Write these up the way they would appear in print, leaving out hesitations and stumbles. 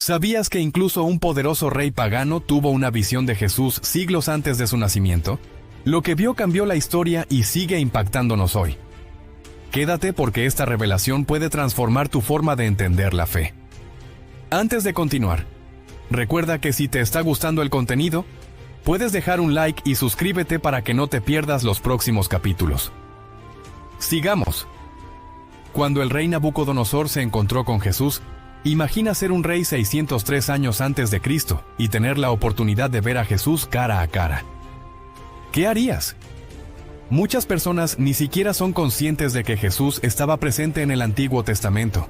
¿Sabías que incluso un poderoso rey pagano tuvo una visión de Jesús siglos antes de su nacimiento? Lo que vio cambió la historia y sigue impactándonos hoy. Quédate porque esta revelación puede transformar tu forma de entender la fe. Antes de continuar, recuerda que si te está gustando el contenido, puedes dejar un like y suscríbete para que no te pierdas los próximos capítulos. Sigamos. Cuando el rey Nabucodonosor se encontró con Jesús, imagina ser un rey 603 años antes de Cristo y tener la oportunidad de ver a Jesús cara a cara. ¿Qué harías? Muchas personas ni siquiera son conscientes de que Jesús estaba presente en el Antiguo Testamento.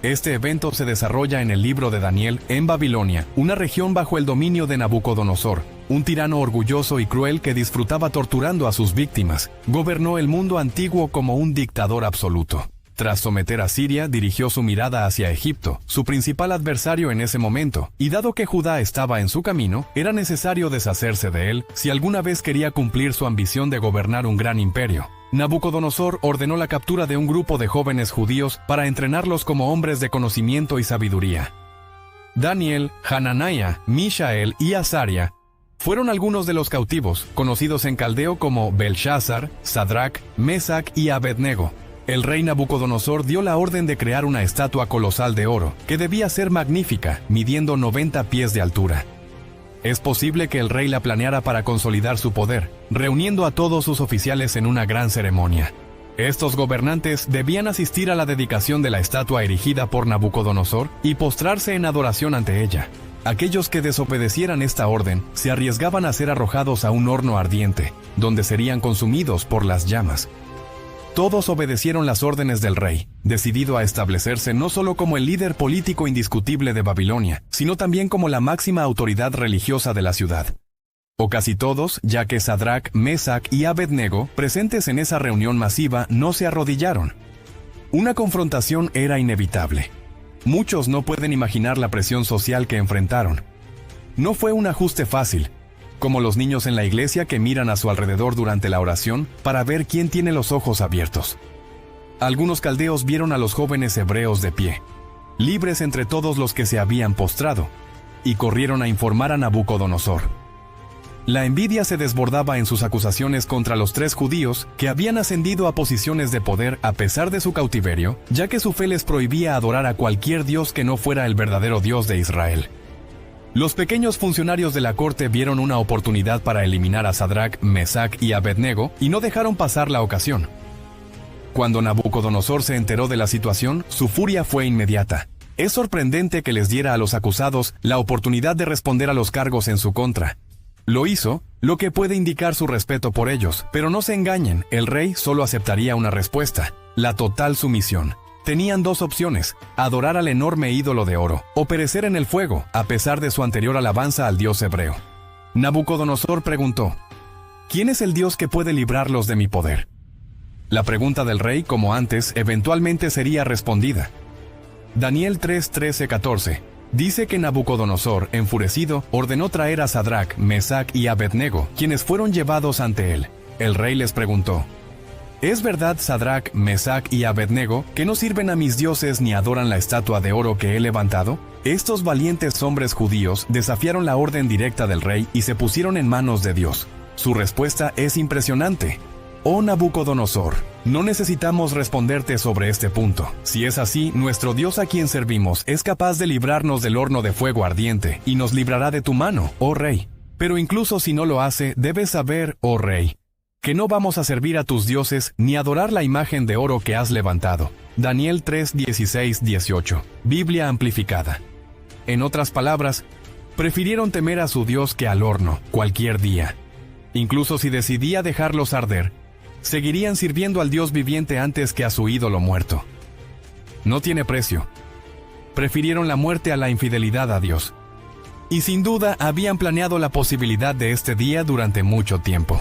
Este evento se desarrolla en el libro de Daniel, en Babilonia, una región bajo el dominio de Nabucodonosor, un tirano orgulloso y cruel que disfrutaba torturando a sus víctimas. Gobernó el mundo antiguo como un dictador absoluto. Tras someter a Siria, dirigió su mirada hacia Egipto, su principal adversario en ese momento, y dado que Judá estaba en su camino, era necesario deshacerse de él si alguna vez quería cumplir su ambición de gobernar un gran imperio. Nabucodonosor ordenó la captura de un grupo de jóvenes judíos para entrenarlos como hombres de conocimiento y sabiduría. Daniel, Hananiah, Mishael y Azaria fueron algunos de los cautivos, conocidos en caldeo como Belshazzar, Sadrach, Mesach y Abednego. El rey Nabucodonosor dio la orden de crear una estatua colosal de oro, que debía ser magnífica, midiendo 90 pies de altura. Es posible que el rey la planeara para consolidar su poder, reuniendo a todos sus oficiales en una gran ceremonia. Estos gobernantes debían asistir a la dedicación de la estatua erigida por Nabucodonosor y postrarse en adoración ante ella. Aquellos que desobedecieran esta orden se arriesgaban a ser arrojados a un horno ardiente, donde serían consumidos por las llamas. Todos obedecieron las órdenes del rey, decidido a establecerse no solo como el líder político indiscutible de Babilonia, sino también como la máxima autoridad religiosa de la ciudad. O casi todos, ya que Sadrach, Mesach y Abednego, presentes en esa reunión masiva, no se arrodillaron. Una confrontación era inevitable. Muchos no pueden imaginar la presión social que enfrentaron. No fue un ajuste fácil, como los niños en la iglesia que miran a su alrededor durante la oración para ver quién tiene los ojos abiertos. Algunos caldeos vieron a los jóvenes hebreos de pie, libres entre todos los que se habían postrado, y corrieron a informar a Nabucodonosor. La envidia se desbordaba en sus acusaciones contra los 3 judíos que habían ascendido a posiciones de poder a pesar de su cautiverio, ya que su fe les prohibía adorar a cualquier dios que no fuera el verdadero Dios de Israel. Los pequeños funcionarios de la corte vieron una oportunidad para eliminar a Sadrach, Mesach y Abednego y no dejaron pasar la ocasión. Cuando Nabucodonosor se enteró de la situación, su furia fue inmediata. Es sorprendente que les diera a los acusados la oportunidad de responder a los cargos en su contra. Lo hizo, lo que puede indicar su respeto por ellos, pero no se engañen, el rey solo aceptaría una respuesta: la total sumisión. Tenían 2 opciones: adorar al enorme ídolo de oro, o perecer en el fuego, a pesar de su anterior alabanza al dios hebreo. Nabucodonosor preguntó: ¿quién es el dios que puede librarlos de mi poder? La pregunta del rey, como antes, eventualmente sería respondida. Daniel 3:13-14 dice que Nabucodonosor, enfurecido, ordenó traer a Sadrach, Mesach y Abednego, quienes fueron llevados ante él. El rey les preguntó: ¿es verdad, Sadrach, Mesach y Abednego, que no sirven a mis dioses ni adoran la estatua de oro que he levantado? Estos valientes hombres judíos desafiaron la orden directa del rey y se pusieron en manos de Dios. Su respuesta es impresionante. Oh Nabucodonosor, no necesitamos responderte sobre este punto. Si es así, nuestro Dios a quien servimos es capaz de librarnos del horno de fuego ardiente y nos librará de tu mano, oh rey. Pero incluso si no lo hace, debes saber, oh rey, que no vamos a servir a tus dioses ni adorar la imagen de oro que has levantado. Daniel 3:16-18, Biblia amplificada. En otras palabras, prefirieron temer a su Dios que al horno, cualquier día. Incluso si decidía dejarlos arder, seguirían sirviendo al Dios viviente antes que a su ídolo muerto. No tiene precio. Prefirieron la muerte a la infidelidad a Dios. Y sin duda habían planeado la posibilidad de este día durante mucho tiempo.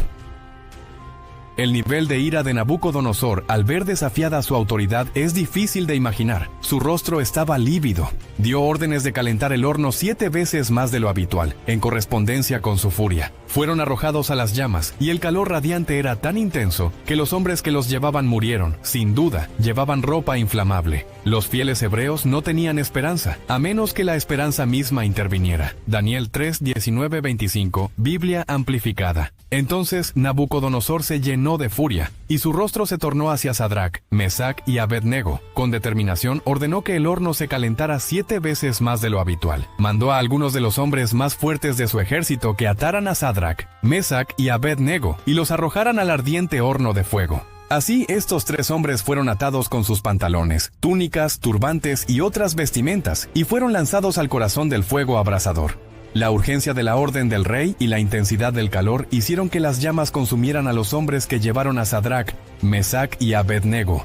El nivel de ira de Nabucodonosor al ver desafiada su autoridad es difícil de imaginar. Su rostro estaba lívido. Dio órdenes de calentar el horno 7 veces más de lo habitual, en correspondencia con su furia. Fueron arrojados a las llamas, y el calor radiante era tan intenso que los hombres que los llevaban murieron. Sin duda, llevaban ropa inflamable. Los fieles hebreos no tenían esperanza, a menos que la esperanza misma interviniera. Daniel 3, 19, 25, Biblia amplificada. Entonces Nabucodonosor se llenó de furia, y su rostro se tornó hacia Sadrac, Mesac y Abed-nego. Con determinación ordenó que el horno se calentara 7 veces más de lo habitual. Mandó a algunos de los hombres más fuertes de su ejército que ataran a Sadrac, Mesac y Abed-nego y los arrojaran al ardiente horno de fuego. Así, estos 3 hombres fueron atados con sus pantalones, túnicas, turbantes y otras vestimentas, y fueron lanzados al corazón del fuego abrasador. La urgencia de la orden del rey y la intensidad del calor hicieron que las llamas consumieran a los hombres que llevaron a Sadrac, Mesac y Abed-nego.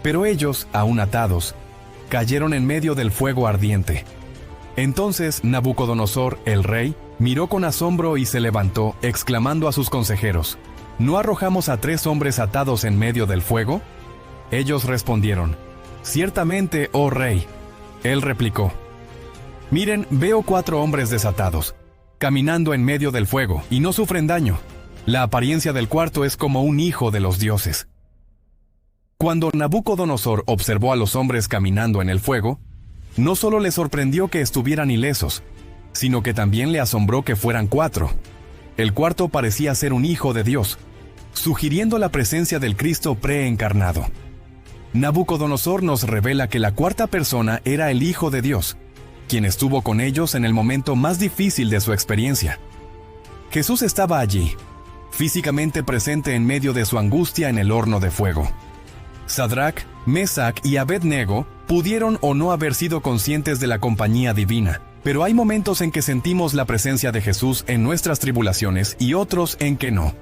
Pero ellos, aún atados, cayeron en medio del fuego ardiente. Entonces Nabucodonosor, el rey, miró con asombro y se levantó, exclamando a sus consejeros: ¿No arrojamos a 3 hombres atados en medio del fuego? Ellos respondieron: Ciertamente, oh rey. Él replicó: Miren, veo 4 hombres desatados, caminando en medio del fuego, y no sufren daño. La apariencia del cuarto es como un hijo de los dioses. Cuando Nabucodonosor observó a los hombres caminando en el fuego, no solo le sorprendió que estuvieran ilesos, sino que también le asombró que fueran 4. El cuarto parecía ser un hijo de Dios, sugiriendo la presencia del Cristo preencarnado. Nabucodonosor nos revela que la 4ª persona era el Hijo de Dios, quien estuvo con ellos en el momento más difícil de su experiencia. Jesús estaba allí, físicamente presente en medio de su angustia en el horno de fuego. Sadrac, Mesac y Abed-nego pudieron o no haber sido conscientes de la compañía divina, pero hay momentos en que sentimos la presencia de Jesús en nuestras tribulaciones y otros en que no.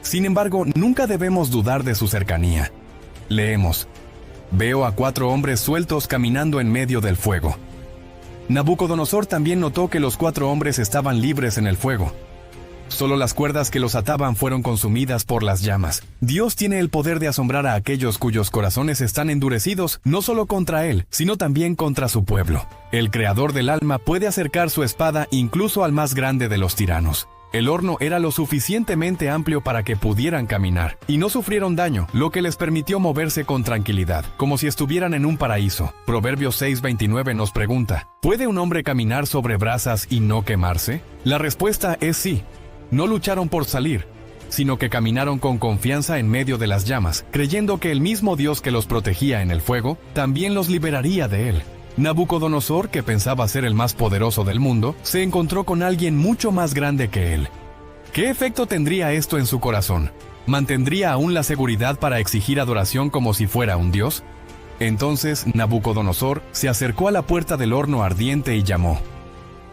Sin embargo, nunca debemos dudar de su cercanía. Leemos: Veo a 4 hombres sueltos caminando en medio del fuego. Nabucodonosor también notó que los 4 hombres estaban libres en el fuego. Solo las cuerdas que los ataban fueron consumidas por las llamas. Dios tiene el poder de asombrar a aquellos cuyos corazones están endurecidos, no solo contra Él, sino también contra su pueblo. El Creador del alma puede acercar su espada incluso al más grande de los tiranos. El horno era lo suficientemente amplio para que pudieran caminar, y no sufrieron daño, lo que les permitió moverse con tranquilidad, como si estuvieran en un paraíso. Proverbios 6:29 nos pregunta: ¿puede un hombre caminar sobre brasas y no quemarse? La respuesta es sí. No lucharon por salir, sino que caminaron con confianza en medio de las llamas, creyendo que el mismo Dios que los protegía en el fuego, también los liberaría de él. Nabucodonosor, que pensaba ser el más poderoso del mundo, se encontró con alguien mucho más grande que él. ¿Qué efecto tendría esto en su corazón? ¿Mantendría aún la seguridad para exigir adoración como si fuera un dios? Entonces Nabucodonosor se acercó a la puerta del horno ardiente y llamó: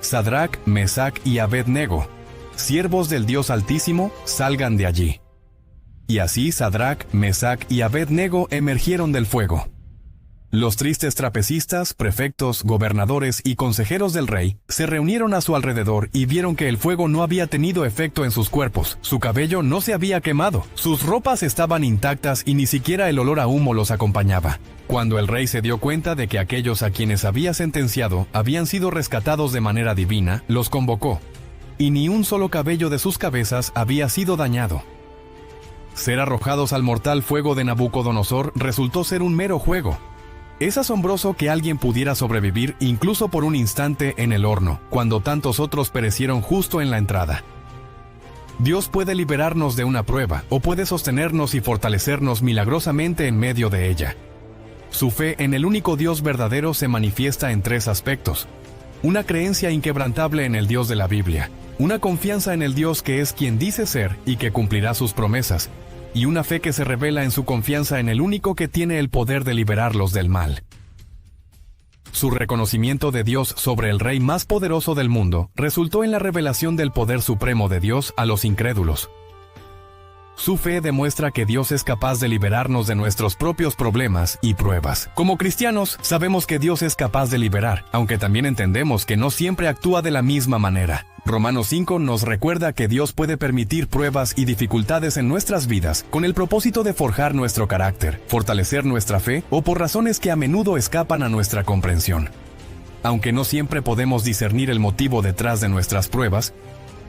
Sadrac, Mesac y Abed-nego, siervos del Dios Altísimo, salgan de allí. Y así Sadrac, Mesac y Abed-nego emergieron del fuego. Los tristes trapecistas, prefectos, gobernadores y consejeros del rey se reunieron a su alrededor y vieron que el fuego no había tenido efecto en sus cuerpos, su cabello no se había quemado, sus ropas estaban intactas y ni siquiera el olor a humo los acompañaba. Cuando el rey se dio cuenta de que aquellos a quienes había sentenciado habían sido rescatados de manera divina, los convocó, y ni un solo cabello de sus cabezas había sido dañado. Ser arrojados al mortal fuego de Nabucodonosor resultó ser un mero juego. Es asombroso que alguien pudiera sobrevivir incluso por un instante en el horno, cuando tantos otros perecieron justo en la entrada. Dios puede liberarnos de una prueba, o puede sostenernos y fortalecernos milagrosamente en medio de ella. Su fe en el único Dios verdadero se manifiesta en 3 aspectos: una creencia inquebrantable en el Dios de la Biblia, una confianza en el Dios que es quien dice ser y que cumplirá sus promesas, y una fe que se revela en su confianza en el único que tiene el poder de liberarlos del mal. Su reconocimiento de Dios sobre el rey más poderoso del mundo resultó en la revelación del poder supremo de Dios a los incrédulos. Su fe demuestra que Dios es capaz de liberarnos de nuestros propios problemas y pruebas. Como cristianos, sabemos que Dios es capaz de liberar, aunque también entendemos que no siempre actúa de la misma manera. Romanos 5 nos recuerda que Dios puede permitir pruebas y dificultades en nuestras vidas con el propósito de forjar nuestro carácter, fortalecer nuestra fe o por razones que a menudo escapan a nuestra comprensión. Aunque no siempre podemos discernir el motivo detrás de nuestras pruebas,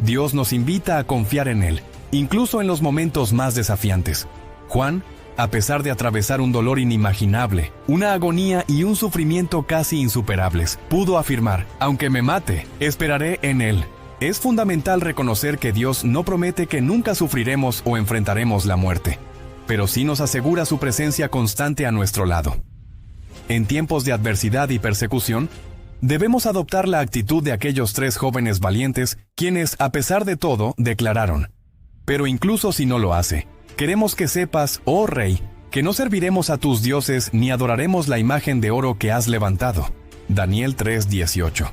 Dios nos invita a confiar en Él, incluso en los momentos más desafiantes. Juan, a pesar de atravesar un dolor inimaginable, una agonía y un sufrimiento casi insuperables, pudo afirmar: aunque me mate, esperaré en Él. Es fundamental reconocer que Dios no promete que nunca sufriremos o enfrentaremos la muerte, pero sí nos asegura su presencia constante a nuestro lado. En tiempos de adversidad y persecución, debemos adoptar la actitud de aquellos 3 jóvenes valientes, quienes, a pesar de todo, declararon: pero incluso si no lo hace, queremos que sepas, oh Rey, que no serviremos a tus dioses ni adoraremos la imagen de oro que has levantado. Daniel 3:18.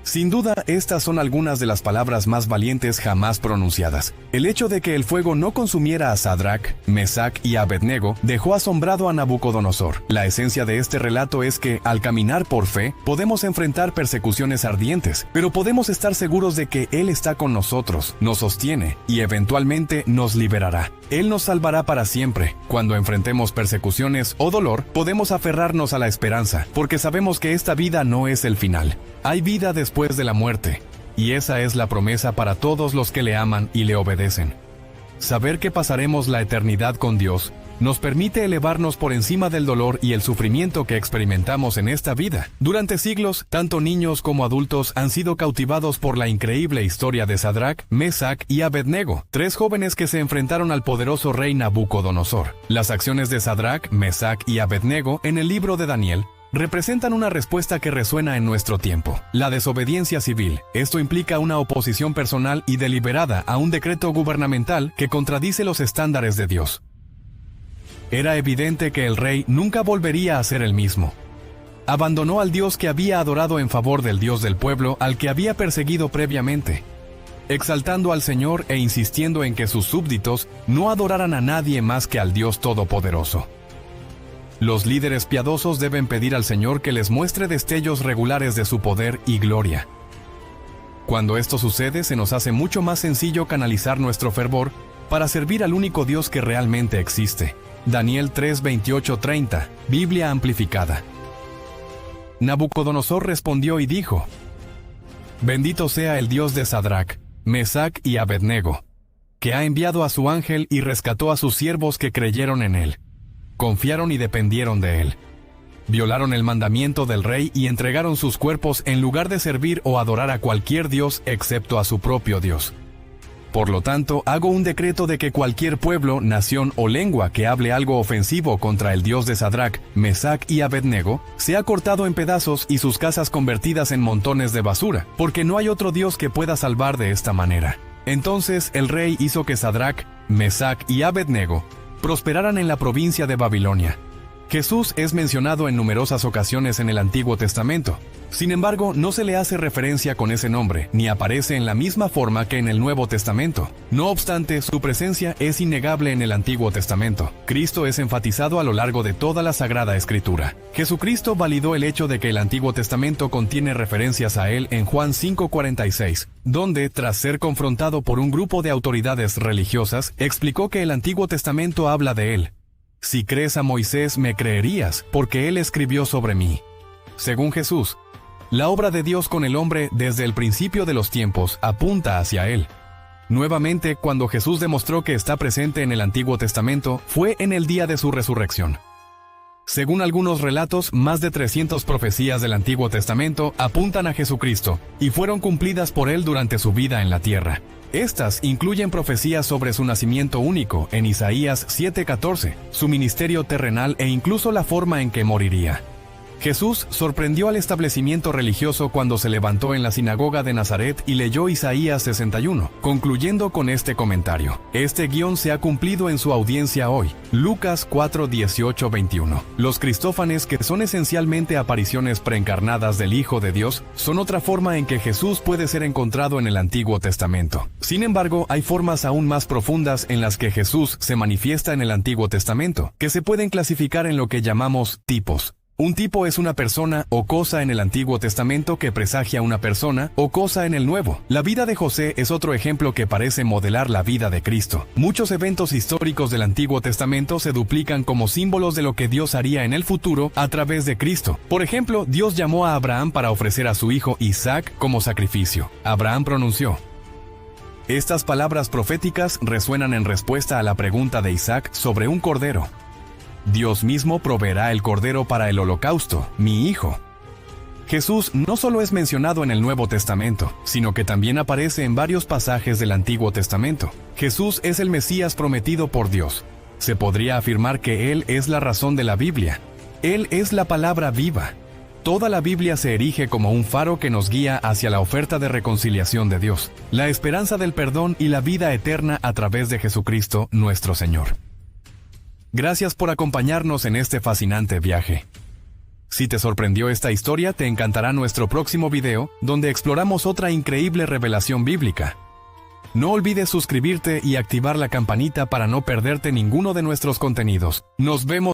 Sin duda, estas son algunas de las palabras más valientes jamás pronunciadas. El hecho de que el fuego no consumiera a Sadrach, Mesach y Abednego dejó asombrado a Nabucodonosor. La esencia de este relato es que, al caminar por fe, podemos enfrentar persecuciones ardientes, pero podemos estar seguros de que Él está con nosotros, nos sostiene y eventualmente nos liberará. Él nos salvará para siempre. Cuando enfrentemos persecuciones o dolor, podemos aferrarnos a la esperanza, porque sabemos que esta vida no es el final. Hay vida después de la muerte, y esa es la promesa para todos los que le aman y le obedecen. Saber que pasaremos la eternidad con Dios nos permite elevarnos por encima del dolor y el sufrimiento que experimentamos en esta vida. Durante siglos, tanto niños como adultos han sido cautivados por la increíble historia de Sadrach, Mesach y Abednego, 3 jóvenes que se enfrentaron al poderoso rey Nabucodonosor. Las acciones de Sadrach, Mesach y Abednego en el libro de Daniel representan una respuesta que resuena en nuestro tiempo: la desobediencia civil. Esto implica una oposición personal y deliberada a un decreto gubernamental que contradice los estándares de Dios. Era evidente que el rey nunca volvería a ser el mismo. Abandonó al Dios que había adorado en favor del Dios del pueblo al que había perseguido previamente, exaltando al Señor e insistiendo en que sus súbditos no adoraran a nadie más que al Dios Todopoderoso. Los líderes piadosos deben pedir al Señor que les muestre destellos regulares de su poder y gloria. Cuando esto sucede, se nos hace mucho más sencillo canalizar nuestro fervor para servir al único Dios que realmente existe. Daniel 3:28-30, Biblia amplificada. Nabucodonosor respondió y dijo: Bendito sea el Dios de Sadrach, Mesach y Abednego, que ha enviado a su ángel y rescató a sus siervos que creyeron en él. Confiaron y dependieron de él. Violaron el mandamiento del rey y entregaron sus cuerpos en lugar de servir o adorar a cualquier dios excepto a su propio Dios. Por lo tanto, hago un decreto de que cualquier pueblo, nación o lengua que hable algo ofensivo contra el Dios de Sadrach, Mesach y Abednego, sea cortado en pedazos y sus casas convertidas en montones de basura, porque no hay otro Dios que pueda salvar de esta manera. Entonces el rey hizo que Sadrach, Mesach y Abednego prosperaran en la provincia de Babilonia. Jesús es mencionado en numerosas ocasiones en el Antiguo Testamento. Sin embargo, no se le hace referencia con ese nombre, ni aparece en la misma forma que en el Nuevo Testamento. No obstante, su presencia es innegable en el Antiguo Testamento. Cristo es enfatizado a lo largo de toda la Sagrada Escritura. Jesucristo validó el hecho de que el Antiguo Testamento contiene referencias a él en Juan 5:46, donde, tras ser confrontado por un grupo de autoridades religiosas, explicó que el Antiguo Testamento habla de él. Si crees a Moisés, me creerías, porque él escribió sobre mí. Según Jesús, la obra de Dios con el hombre desde el principio de los tiempos apunta hacia él. Nuevamente, cuando Jesús demostró que está presente en el Antiguo Testamento, fue en el día de su resurrección. Según algunos relatos, más de 300 profecías del Antiguo Testamento apuntan a Jesucristo y fueron cumplidas por él durante su vida en la tierra. Estas incluyen profecías sobre su nacimiento único en Isaías 7:14, su ministerio terrenal e incluso la forma en que moriría. Jesús sorprendió al establecimiento religioso cuando se levantó en la sinagoga de Nazaret y leyó Isaías 61, concluyendo con este comentario: este guión se ha cumplido en su audiencia hoy. Lucas 4:18-21. Los cristófanes, que son esencialmente apariciones preencarnadas del Hijo de Dios, son otra forma en que Jesús puede ser encontrado en el Antiguo Testamento. Sin embargo, hay formas aún más profundas en las que Jesús se manifiesta en el Antiguo Testamento, que se pueden clasificar en lo que llamamos tipos. Un tipo es una persona o cosa en el Antiguo Testamento que presagia una persona o cosa en el Nuevo. La vida de José es otro ejemplo que parece modelar la vida de Cristo. Muchos eventos históricos del Antiguo Testamento se duplican como símbolos de lo que Dios haría en el futuro a través de Cristo. Por ejemplo, Dios llamó a Abraham para ofrecer a su hijo Isaac como sacrificio. Abraham pronunció: Estas palabras proféticas resuenan en respuesta a la pregunta de Isaac sobre un cordero. Dios mismo proveerá el cordero para el holocausto, mi hijo. Jesús no solo es mencionado en el Nuevo Testamento, sino que también aparece en varios pasajes del Antiguo Testamento. Jesús es el Mesías prometido por Dios. Se podría afirmar que Él es la razón de la Biblia. Él es la palabra viva. Toda la Biblia se erige como un faro que nos guía hacia la oferta de reconciliación de Dios, la esperanza del perdón y la vida eterna a través de Jesucristo, nuestro Señor. Gracias por acompañarnos en este fascinante viaje. Si te sorprendió esta historia, te encantará nuestro próximo video, donde exploramos otra increíble revelación bíblica. No olvides suscribirte y activar la campanita para no perderte ninguno de nuestros contenidos. Nos vemos.